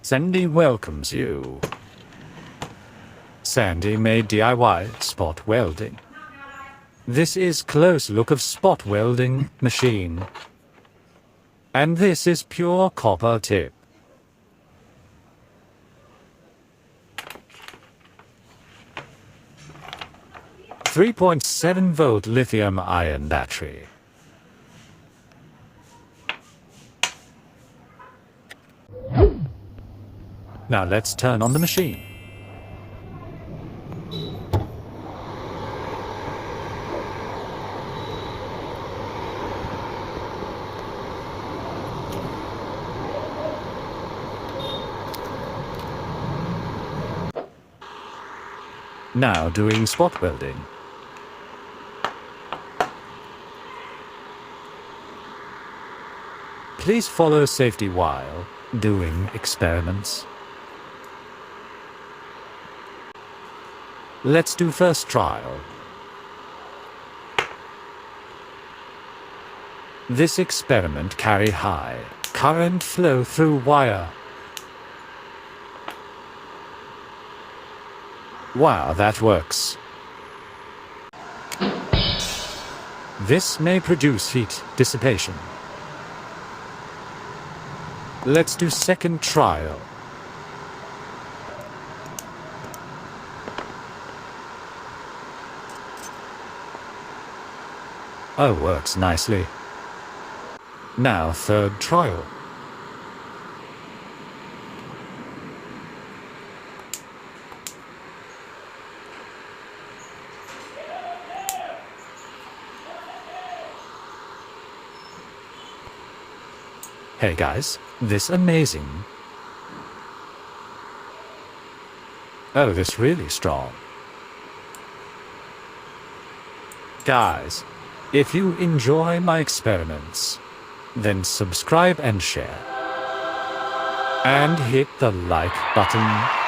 Sandy welcomes you. Sandy made DIY spot welding. This is close look of spot welding machine. And this is pure copper tip. .7 volt lithium-ion battery. Now let's turn on the machine. Now doing spot welding. Please follow safety while doing experiments. Let's do first trial. This experiment carry high current flow through wire. Wow, that works. This may produce heat dissipation. Let's do second trial. Oh, works nicely. Now third trial. Hey guys, this amazing. Oh, this really strong. Guys, if you enjoy my experiments, then subscribe and share. And hit the like button.